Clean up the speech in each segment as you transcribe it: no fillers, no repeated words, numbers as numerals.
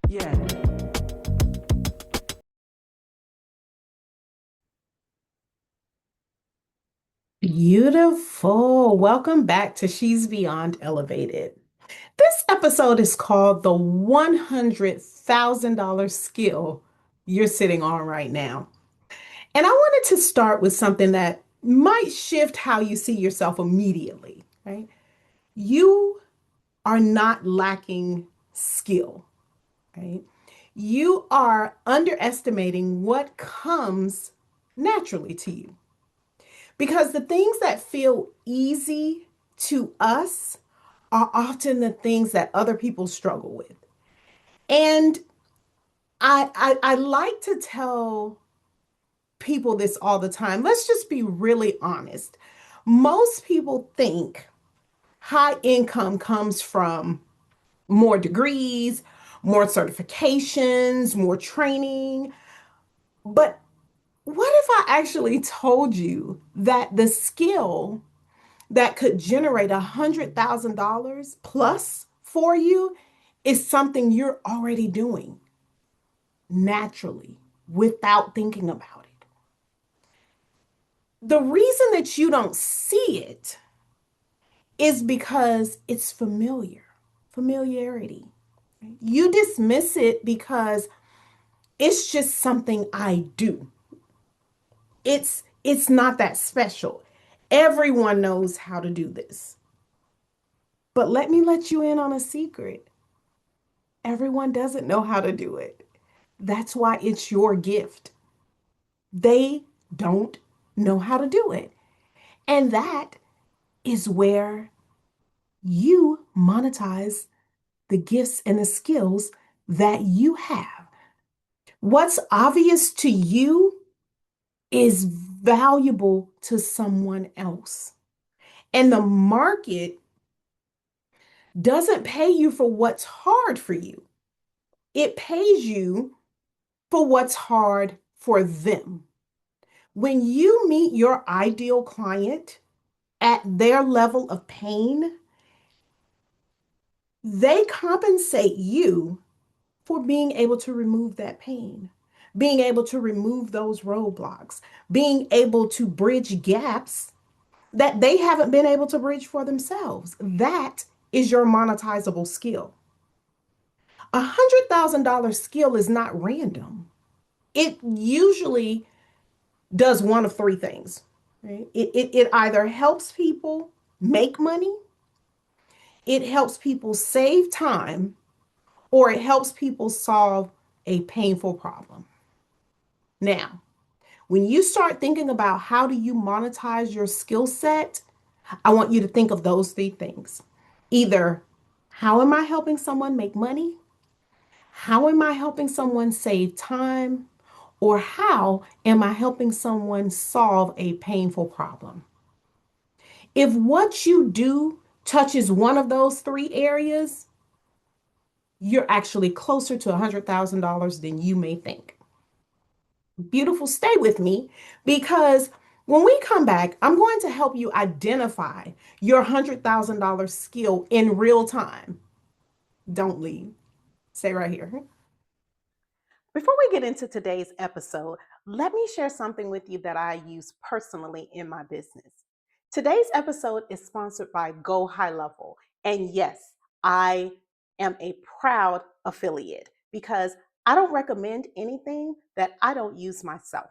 Yeah. Beautiful. Welcome back to She's Beyond Elevated. This episode is called The $100,000 Skill You're Sitting on Right Now. And I wanted to start with something that might shift how you see yourself immediately, right? You are not lacking skill, right? You are underestimating what comes naturally to you. Because the things that feel easy to us are often the things that other people struggle with. And I like to tell people this all the time. Let's just be really honest. Most people think high income comes from more degrees, more certifications, more training. But what if I actually told you that the skill that could generate $100,000 plus for you is something you're already doing naturally without thinking about it? The reason that you don't see it is because it's familiarity. You dismiss it because it's just something I do. It's not that special. Everyone knows how to do this. But let me let you in on a secret. Everyone doesn't know how to do it. That's why it's your gift. They don't know how to do it. And that is where you monetize the gifts and the skills that you have. What's obvious to you is valuable to someone else. And the market doesn't pay you for what's hard for you, it pays you for what's hard for them. When you meet your ideal client at their level of pain, they compensate you for being able to remove that pain, being able to remove those roadblocks, being able to bridge gaps that they haven't been able to bridge for themselves. That is your monetizable skill. $100,000 skill is not random. It usually does one of three things. Right? It either helps people make money, it helps people save time, or it helps people solve a painful problem. Now, when you start thinking about how do you monetize your skill set, I want you to think of those three things. Either how am I helping someone make money? How am I helping someone save time? Or how am I helping someone solve a painful problem? If what you do touches one of those three areas, you're actually closer to $100,000 than you may think. Beautiful, stay with me because when we come back, I'm going to help you identify your $100,000 skill in real time. Don't leave. Stay right here. Before we get into today's episode, let me share something with you that I use personally in my business. Today's episode is sponsored by Go High Level. And yes, I am a proud affiliate because I don't recommend anything that I don't use myself.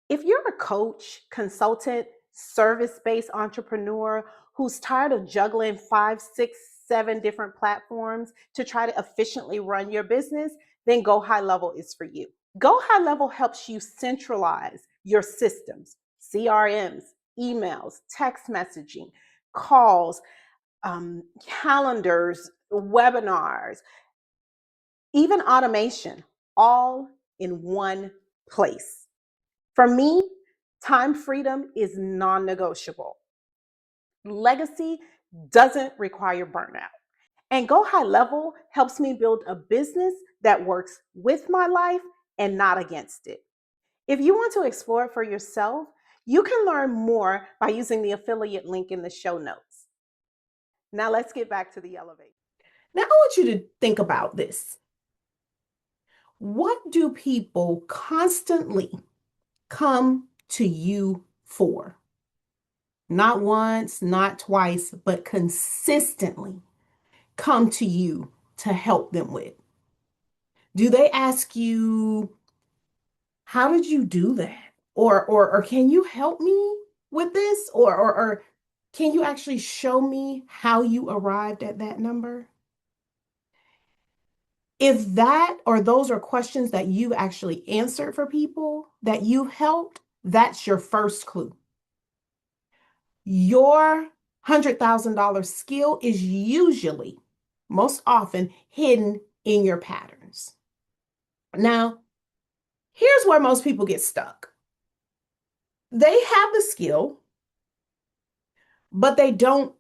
If you're a coach, consultant, service based entrepreneur who's tired of juggling five, six, seven different platforms to try to efficiently run your business, then Go High Level is for you. Go High Level helps you centralize your systems, CRMs, emails, text messaging, calls, calendars, webinars, even automation, all in one place. For me, time freedom is non negotiable. Legacy doesn't require burnout. And Go High Level helps me build a business that works with my life and not against it. If you want to explore it for yourself, you can learn more by using the affiliate link in the show notes. Now let's get back to the elevator. Now I want you to think about this. What do people constantly come to you for? Not once, not twice, but consistently come to you to help them with? Do they ask you, how did you do that? Or can you help me with this? Or can you actually show me how you arrived at that number? If that or those are questions that you actually answered for people that you helped, that's your first clue. Your $100,000 skill is usually, most often, hidden in your patterns. Now, here's where most people get stuck. They have the skill, but they don't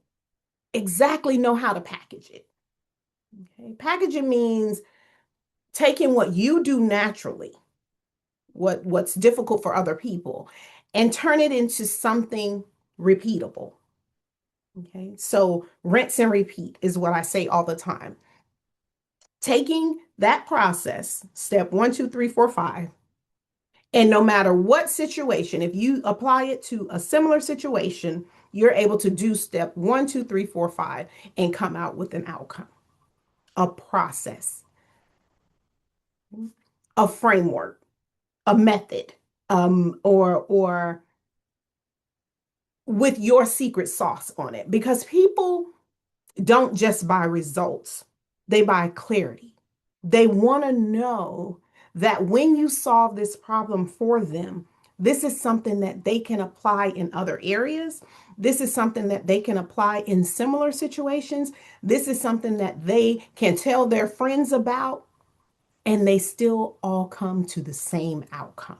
exactly know how to package it. Okay? Packaging means taking what you do naturally, what's difficult for other people, and turn it into something repeatable. Okay, so rinse and repeat is what I say all the time. Taking that process, step one, two, three, four, five, and no matter what situation, if you apply it to a similar situation, you're able to do step one, two, three, four, five, and come out with an outcome, a process, a framework, a method, or with your secret sauce on it. Because people don't just buy results, they buy clarity. They want to know that when you solve this problem for them, this is something that they can apply in other areas. This is something that they can apply in similar situations. This is something that they can tell their friends about, and they still all come to the same outcome.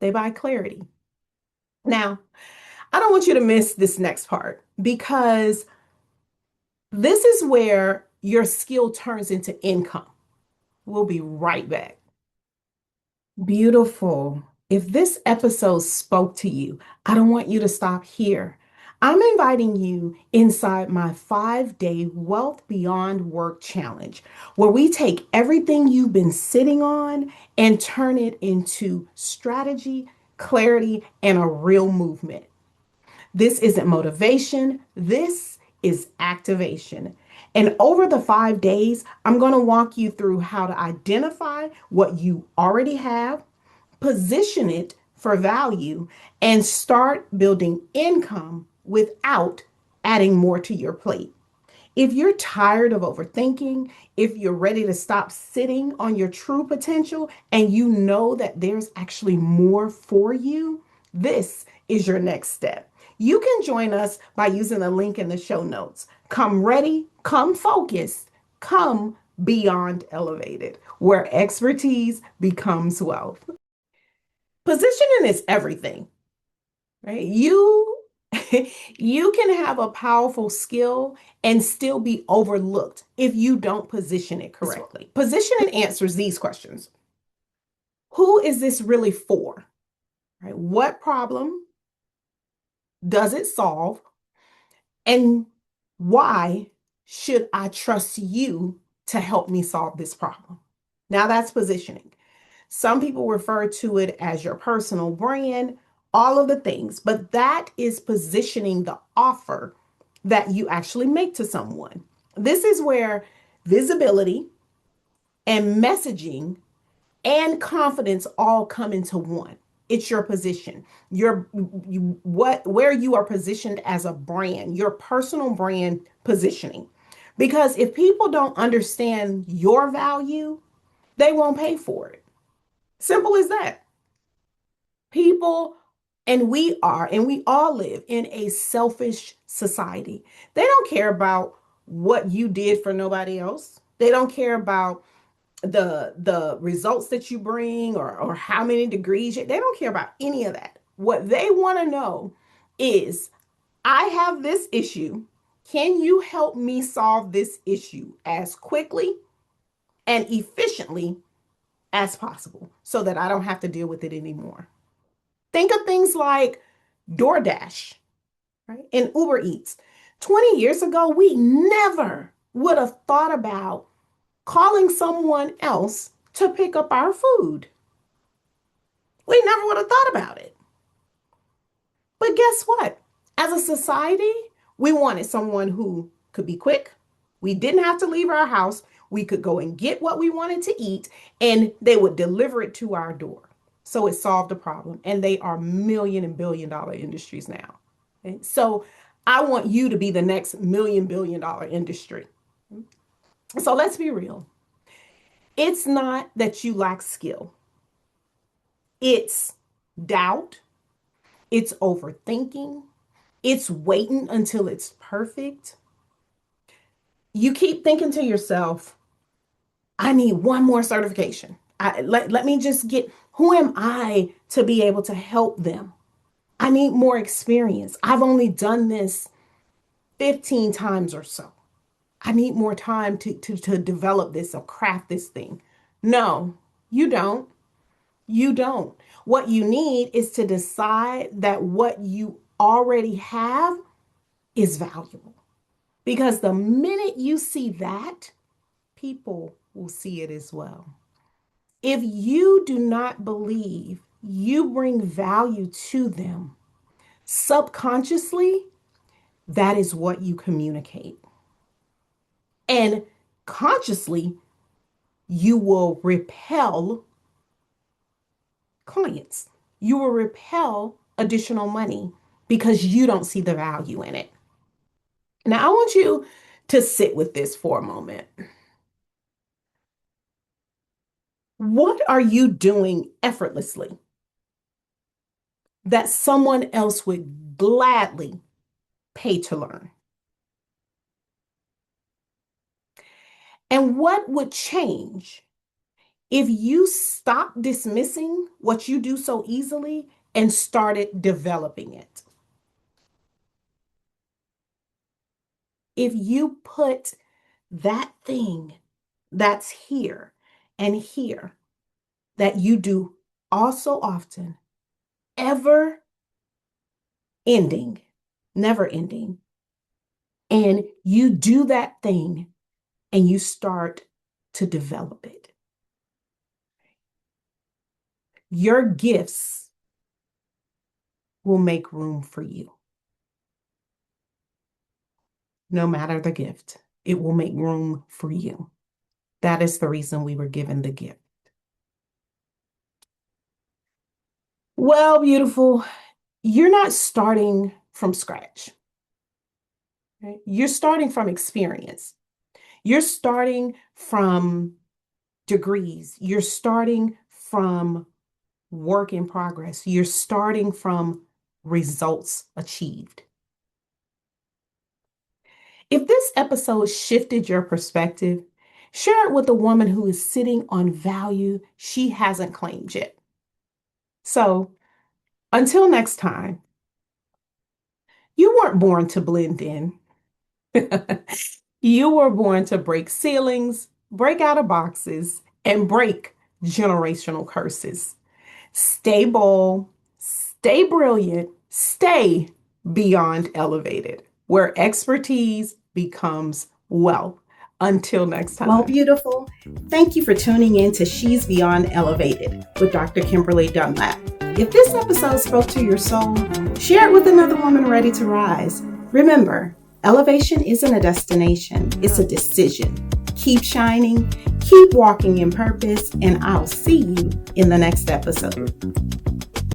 They buy clarity. Now, I don't want you to miss this next part because this is where your skill turns into income. We'll be right back. Beautiful. If this episode spoke to you, I don't want you to stop here. I'm inviting you inside my 5-day Wealth Beyond Work Challenge, where we take everything you've been sitting on and turn it into strategy, clarity, and a real movement. This isn't motivation, this is activation. And over the 5 days, I'm going to walk you through how to identify what you already have, position it for value, and start building income without adding more to your plate. If you're tired of overthinking, if you're ready to stop sitting on your true potential and you know that there's actually more for you, this is your next step. You can join us by using the link in the show notes. Come ready, come focused, come beyond elevated, where expertise becomes wealth. Positioning is everything, right? You can have a powerful skill and still be overlooked if you don't position it correctly. Positioning answers these questions. Who is this really for? Right? What problem does it solve? And why should I trust you to help me solve this problem? Now that's positioning. Some people refer to it as your personal brand, all of the things, but that is positioning the offer that you actually make to someone. This is where visibility and messaging and confidence all come into one. It's your position, where you are positioned as a brand, your personal brand positioning. Because if people don't understand your value, they won't pay for it. Simple as that. People, and we all live in a selfish society. They don't care about what you did for nobody else. They don't care about the results that you bring or how many degrees they don't care about any of that. What they want to know is, I have this issue. Can you help me solve this issue as quickly and efficiently as possible so that I don't have to deal with it anymore? Think of things like DoorDash, right? And Uber Eats. 20 years ago, we never would have thought about calling someone else to pick up our food. We never would have thought about it. But guess what? As a society, we wanted someone who could be quick. We didn't have to leave our house. We could go and get what we wanted to eat, and they would deliver it to our door. So it solved the problem. And they are million and billion dollar industries now. Okay? So I want you to be the next million billion dollar industry. So let's be real. It's not that you lack skill. It's doubt. It's overthinking. It's waiting until it's perfect. You keep thinking to yourself, I need one more certification. Let me just get, who am I to be able to help them? I need more experience. I've only done this 15 times or so. I need more time to develop this or craft this thing. No, you don't. You don't. What you need is to decide that what you already have is valuable. Because the minute you see that, people will see it as well. If you do not believe you bring value to them, subconsciously, that is what you communicate. And consciously, you will repel clients. You will repel additional money because you don't see the value in it. Now, I want you to sit with this for a moment. What are you doing effortlessly that someone else would gladly pay to learn? And what would change if you stopped dismissing what you do so easily and started developing it? If you put that thing that's here and here that you do all so often, ever ending, never ending, and you do that thing and you start to develop it, your gifts will make room for you. No matter the gift, it will make room for you. That is the reason we were given the gift. Well, beautiful, you're not starting from scratch. Right? You're starting from experience. You're starting from degrees. You're starting from work in progress. You're starting from results achieved. If this episode shifted your perspective, share it with a woman who is sitting on value she hasn't claimed yet. So, until next time, you weren't born to blend in. You were born to break ceilings, break out of boxes, and break generational curses. Stay bold, stay brilliant, stay beyond elevated, where expertise becomes wealth. Until next time. Well, beautiful, thank you for tuning in to She's Beyond Elevated with Dr. Kimberly Dunlap. If this episode spoke to your soul, share it with another woman ready to rise. Remember, elevation isn't a destination, it's a decision. Keep shining, keep walking in purpose, and I'll see you in the next episode.